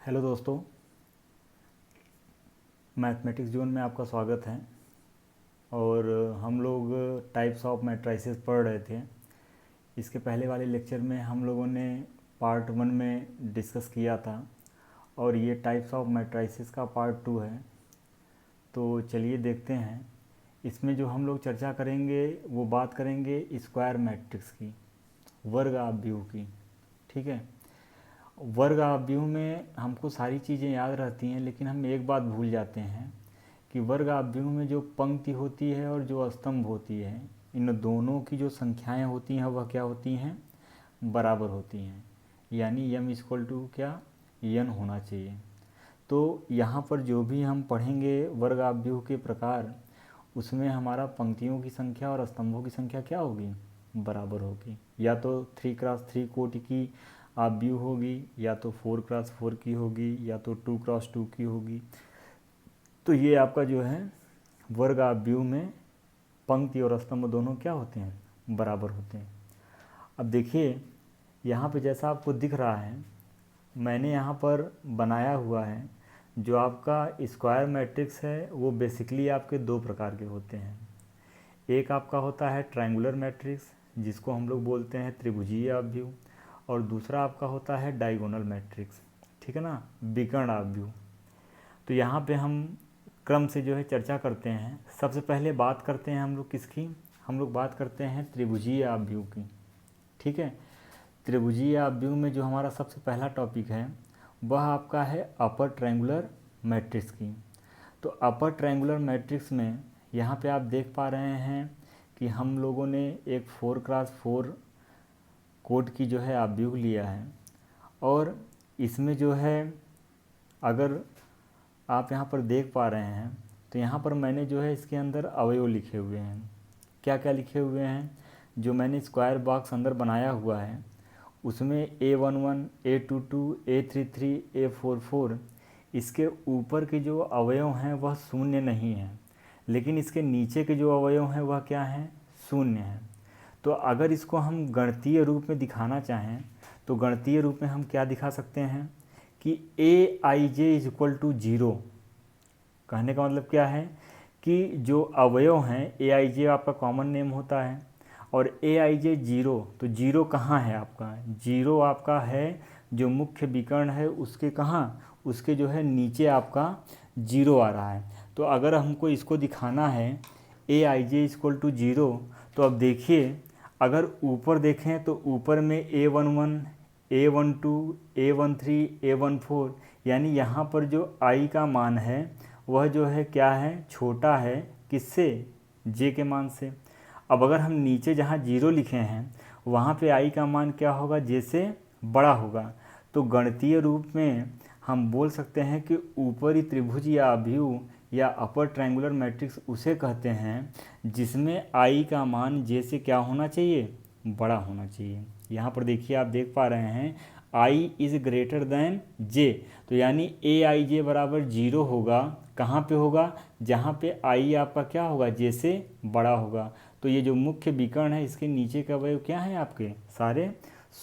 Hello दोस्तों, mathematics zone में आपका स्वागत है। और हम लोग टाइप्स ऑफ मैट्रिसेस पढ़ रहे थे। इसके पहले वाले लेक्चर में हम लोगों ने पार्ट 1 में डिस्कस किया था और ये टाइप्स ऑफ मैट्रिसेस का पार्ट 2 है। तो चलिए देखते हैं। इसमें जो हम लोग चर्चा करेंगे वो बात करेंगे स्क्वायर मैट्रिक्स की, वर्ग आव्यूह की। ठीक है। वर्ग आव्यूह में हमको सारी चीज़ें याद रहती हैं, लेकिन हम एक बात भूल जाते हैं कि वर्ग आव्यूह में जो पंक्ति होती है और जो स्तंभ होती है, इन दोनों की जो संख्याएं होती हैं वह क्या होती हैं, बराबर होती हैं। यानी यम इक्वल टू क्या, यन होना चाहिए। तो यहाँ पर जो भी हम पढ़ेंगे वर्ग आव्यूह के प्रकार, उसमें हमारा पंक्तियों की संख्या और स्तंभों की संख्या क्या होगी, बराबर होगी। या तो 3x3 कोटि की आव्यूह होगी, या तो 4x4 की होगी, या तो 2x2 की होगी। तो ये आपका जो है वर्ग आव्यूह में पंक्ति और स्तंभ दोनों क्या होते हैं, बराबर होते हैं। अब देखिए यहाँ पे जैसा आपको दिख रहा है, मैंने यहाँ पर बनाया हुआ है। जो आपका स्क्वायर मैट्रिक्स है वो बेसिकली आपके दो प्रकार के होते हैं। एक आपका होता है ट्रायंगुलर मैट्रिक्स, जिसको हम लोग बोलते हैं त्रिभुजीय आव्यूह, और दूसरा आपका होता है डायगोनल मैट्रिक्स। ठीक है ना, विकर्ण आव्यूह। तो यहाँ पे हम क्रम से जो है चर्चा करते हैं। सबसे पहले बात करते हैं हम लोग किसकी, हम लोग बात करते हैं त्रिभुजीय आव्यूह की। ठीक है। त्रिभुजीय आव्यूह में जो हमारा सबसे पहला टॉपिक है वह आपका है अपर ट्रायंगुलर मैट्रिक्स की। तो अपर ट्रायंगुलर मैट्रिक्स में यहाँ पे आप देख पा रहे हैं कि हम लोगों ने एक 4x4 कोट की जो है आव्यूह लिया है। और इसमें जो है अगर आप यहाँ पर देख पा रहे हैं तो यहाँ पर मैंने जो है इसके अंदर अवयव लिखे हुए हैं। क्या क्या लिखे हुए हैं, जो मैंने स्क्वायर बॉक्स अंदर बनाया हुआ है उसमें A11, A22, A33, A44, इसके ऊपर के जो अवयव हैं वह शून्य नहीं हैं, लेकिन इसके नीचे के जो अवयव हैं वह क्या हैं, शून्य हैं। तो अगर इसको हम गणितीय रूप में दिखाना चाहें तो गणितीय रूप में हम क्या दिखा सकते हैं कि Aij इज इक्वल टू 0। कहने का मतलब क्या है कि जो अवयव हैं, Aij आपका कॉमन नेम होता है और Aij 0, तो 0 कहाँ है आपका, 0 आपका है जो मुख्य विकर्ण है उसके कहाँ, उसके जो है नीचे आपका 0 आ रहा है। तो अगर हमको इसको दिखाना है Aij इक्वल टू 0, तो अब देखिए अगर ऊपर देखें तो ऊपर में A11, A12, A13, A14, यानी यहाँ पर जो I का मान है वह जो है क्या है, छोटा है किससे, J के मान से। अब अगर हम नीचे जहाँ 0 लिखे हैं वहाँ पे I का मान क्या होगा, J से बड़ा होगा। तो गणितीय रूप में हम बोल सकते हैं कि ऊपरी त्रिभुज या आव्यूह या अपर ट्रायंगुलर मैट्रिक्स उसे कहते हैं जिसमें I का मान J से क्या होना चाहिए, बड़ा होना चाहिए। यहाँ पर देखिए आप देख पा रहे हैं I is greater than J, तो यानी Aij बराबर 0 होगा। कहाँ पे होगा, जहाँ पे I आपका क्या होगा, J से बड़ा होगा। तो ये जो मुख्य विकर्ण है इसके नीचे के अवयव क्या हैं, आपके सारे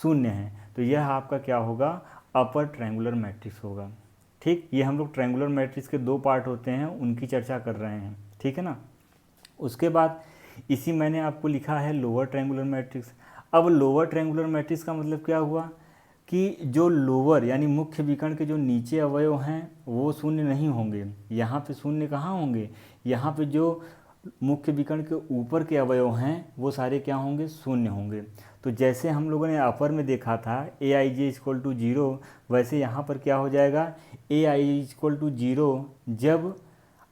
शून्य हैं। तो यह आपका क्या होगा, अपर ट्रायंगुलर मैट्रिक्स होगा। ठीक, ये हम लोग ट्रायंगुलर मैट्रिक्स के दो पार्ट होते हैं उनकी चर्चा कर रहे हैं। ठीक है ना। उसके बाद इसी मैंने आपको लिखा है लोअर ट्रायंगुलर मैट्रिक्स। अब लोअर ट्रायंगुलर मैट्रिक्स का मतलब क्या हुआ कि जो लोअर यानी मुख्य विकर्ण के जो नीचे अवयव हैं वो शून्य नहीं होंगे। यहाँ पे शून्य कहाँ होंगे, यहाँ पे जो मुख्य विकर्ण के ऊपर के अवयव हैं वो सारे क्या होंगे, शून्य होंगे। तो जैसे हम लोगों ने अपर में देखा था Aij इक्वल टू 0, वैसे यहाँ पर क्या हो जाएगा, Ai इक्वल टू 0 जब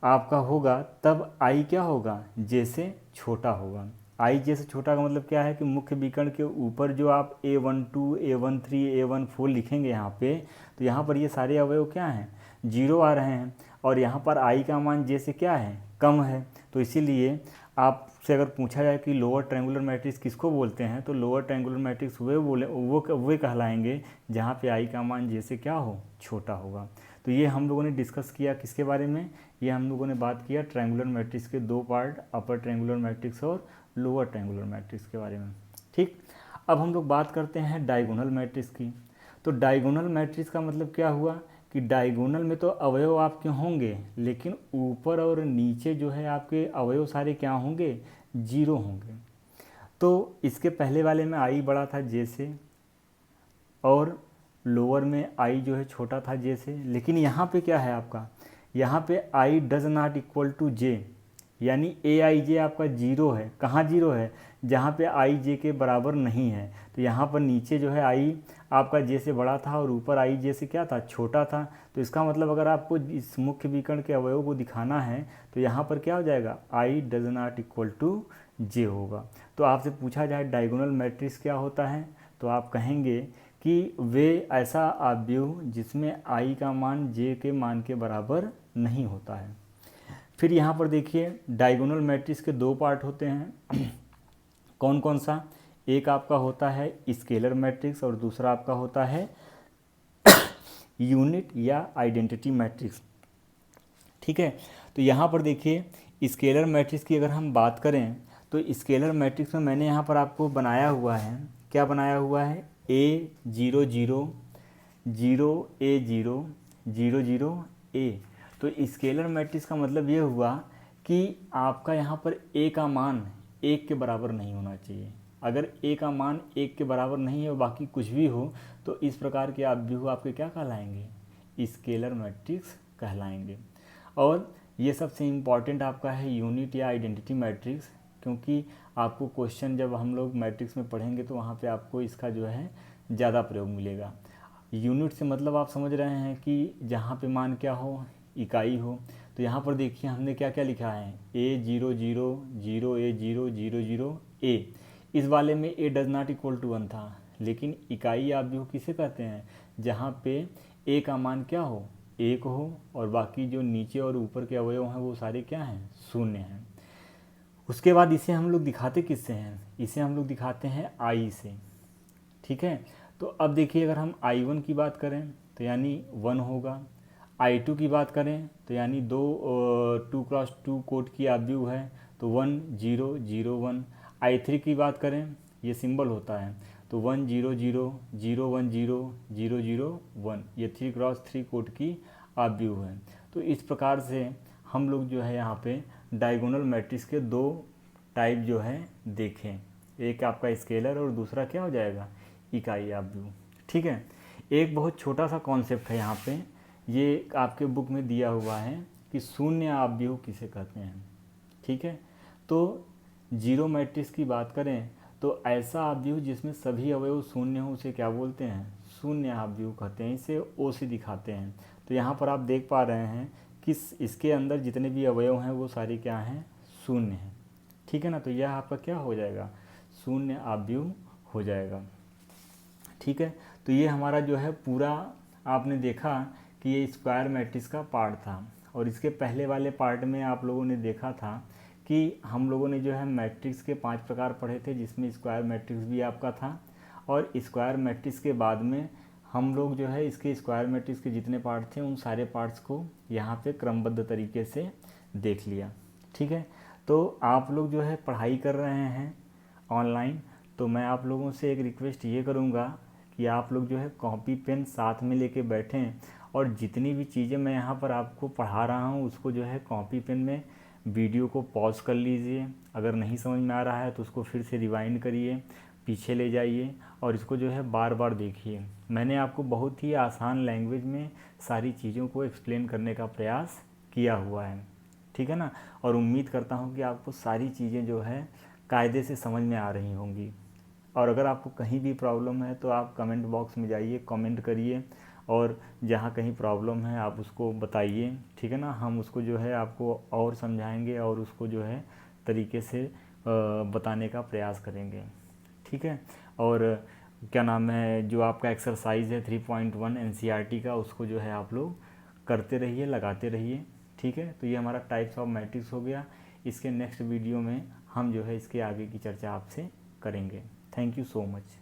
आपका होगा तब I क्या होगा, J से छोटा होगा। I J से छोटा का मतलब क्या है कि मुख्य विकर्ण के ऊपर जो आप A12, A13, A14 लिखेंगे यहाँ पे, तो यहाँ पर ये सारे अवयव क्या हैं, 0 आ रहे हैं। और यहाँ पर I का मान J से क्या है, कम है। तो इसीलिए आपसे अगर पूछा जाए कि लोअर ट्रायंगुलर मैट्रिक्स किसको बोलते हैं, तो लोअर ट्रायंगुलर मैट्रिक्स वो कहलाएंगे जहाँ पे I का मान J से क्या हो, छोटा होगा। तो ये हम लोगों ने डिस्कस किया किसके बारे में, ये हम लोगों ने बात किया ट्रायंगुलर मैट्रिक्स के दो पार्ट, अपर ट्रायंगुलर मैट्रिक्स और लोअर ट्रायंगुलर मैट्रिक्स के बारे में। ठीक, अब हम लोग बात करते हैं डायगोनल मैट्रिक्स की। तो डायगोनल मैट्रिक्स का मतलब क्या हुआ कि डायगोनल में तो अवयव आपके होंगे, लेकिन ऊपर और नीचे जो है आपके अवयव सारे क्या होंगे, जीरो होंगे। तो इसके पहले वाले में आई बड़ा था जे से, और लोअर में आई जो है छोटा था जे से। लेकिन यहाँ पे क्या है आपका, यहाँ पे I does not equal to J, यानी ए आई जे आपका जीरो है। कहाँ जीरो है, जहाँ पे आई जे के बराबर नहीं है। तो यहाँ पर नीचे जो है आई आपका जे से बड़ा था और ऊपर आई जे से क्या था, छोटा था। तो इसका मतलब अगर आपको इस मुख्य विकर्ण के अवयव को दिखाना है तो यहाँ पर क्या हो जाएगा, I does not equal to J होगा। तो आपसे पूछा जाए डायगोनल मैट्रिक्स क्या होता है, तो आप कहेंगे कि वे ऐसा आव्यूह जिसमें आई का मान जे के मान के बराबर नहीं होता है। फिर यहाँ पर देखिए डायगोनल मैट्रिक्स के दो पार्ट होते हैं। कौन कौन सा, एक आपका होता है स्केलर मैट्रिक्स और दूसरा आपका होता है यूनिट या आइडेंटिटी मैट्रिक्स। ठीक है, तो यहाँ पर देखिए स्केलर मैट्रिक्स की अगर हम बात करें तो स्केलर मैट्रिक्स में मैंने यहाँ पर आपको बनाया हुआ है, क्या बनाया हुआ है, ए जीरो जीरो जीरो ए जीरो जीरो जीरो ए। तो स्केलर मैट्रिक्स का मतलब ये हुआ कि आपका यहाँ पर ए का मान एक के बराबर नहीं होना चाहिए। अगर ए का मान एक के बराबर नहीं है और बाकी कुछ भी हो तो इस प्रकार के आव्यूह आपके क्या कहलाएंगे, स्केलर मैट्रिक्स कहलाएंगे। और ये सबसे इम्पॉर्टेंट आपका है यूनिट या आइडेंटिटी मैट्रिक्स, क्योंकि आपको क्वेश्चन जब हम लोग मैट्रिक्स में पढ़ेंगे तो वहाँ पे आपको इसका जो है ज़्यादा प्रयोग मिलेगा। यूनिट से मतलब आप समझ रहे हैं कि जहाँ पे मान क्या हो, इकाई हो। तो यहाँ पर देखिए हमने क्या क्या लिखा है, ए जीरो जीरो जीरो ए जीरो जीरो जीरो ए। इस वाले में ए डज नॉट इक्वल टू 1 था, लेकिन इकाई आव्यूह किसे कहते हैं, जहाँ पे ए का मान क्या हो, एक हो और बाकी जो नीचे और ऊपर के अवयव हैं वो सारे क्या हैं, शून्य हैं। उसके बाद इसे हम लोग दिखाते किससे हैं, इसे हम लोग दिखाते हैं आई से। ठीक है, तो अब देखिए अगर हम I1 की बात करें तो यानी 1 होगा, I2 की बात करें तो यानी 2x2 कोट की आव्यूह है तो 1 0 0 1। I3 की बात करें, ये सिंबल होता है तो 1 0 0 0 1 0 0 0 1, ये 3x3 कोट की आव्यूह है। तो इस प्रकार से हम लोग जो है यहाँ पे डायगोनल मैट्रिक्स के दो टाइप जो है देखें, एक आपका स्केलर और दूसरा क्या हो जाएगा, इकाई आव्यूह। ठीक है, एक बहुत छोटा सा कॉन्सेप्ट है यहाँ पे, ये आपके बुक में दिया हुआ है कि शून्य आव्यूह किसे कहते हैं। ठीक है, तो जीरो मैट्रिक्स की बात करें तो ऐसा आव्यूह जिसमें सभी अवयव शून्य हो उसे क्या बोलते हैं, शून्य आव्यूह कहते हैं। इसे ओ से दिखाते हैं। तो यहाँ पर आप देख पा रहे हैं कि इसके अंदर जितने भी अवयव हैं वो सारे क्या हैं, शून्य हैं। ठीक है ना, तो यह आपका क्या हो जाएगा, शून्य आव्यूह हो जाएगा। ठीक है, तो ये हमारा जो है पूरा आपने देखा कि ये स्क्वायर मैट्रिक्स का पार्ट था। और इसके पहले वाले पार्ट में आप लोगों ने देखा था कि हम लोगों ने जो है मैट्रिक्स के 5 प्रकार पढ़े थे, जिसमें स्क्वायर मैट्रिक्स भी आपका था। और स्क्वायर मैट्रिक्स के बाद में हम लोग जो है इसके स्क्वायर मैट्रिक्स के जितने पार्ट थे उन सारे पार्ट्स को यहाँ पे क्रमबद्ध तरीके से देख लिया। ठीक है, तो आप लोग जो है पढ़ाई कर रहे हैं ऑनलाइन, तो मैं आप लोगों से एक रिक्वेस्ट ये करूँगा कि आप लोग जो है कॉपी पेन साथ में लेके बैठें और जितनी भी चीज़ें मैं यहाँ पर आपको पढ़ा रहा हूँ उसको जो है कॉपी पेन में वीडियो को पॉज कर लीजिए। अगर नहीं समझ में आ रहा है तो उसको फिर से रिवाइंड करिए, पीछे ले जाइए और इसको जो है बार बार देखिए। मैंने आपको बहुत ही आसान लैंग्वेज में सारी चीज़ों को एक्सप्लेन करने का प्रयास किया हुआ है। ठीक है ना, और उम्मीद करता हूँ कि आपको सारी चीज़ें जो है कायदे से समझ में आ रही होंगी। और अगर आपको कहीं भी प्रॉब्लम है तो आप कमेंट बॉक्स में जाइए, कमेंट करिए और जहाँ कहीं प्रॉब्लम है आप उसको बताइए। ठीक है ना, हम उसको जो है आपको और समझाएंगे और उसको जो है तरीके से बताने का प्रयास करेंगे। ठीक है, और क्या नाम है, जो आपका एक्सरसाइज है 3.1 NCERT का, उसको जो है आप लोग करते रहिए, लगाते रहिए। ठीक है, तो ये हमारा टाइप्स ऑफ मैट्रिक्स हो गया। इसके नेक्स्ट वीडियो में हम जो है इसके आगे की चर्चा आपसे करेंगे। Thank you so much.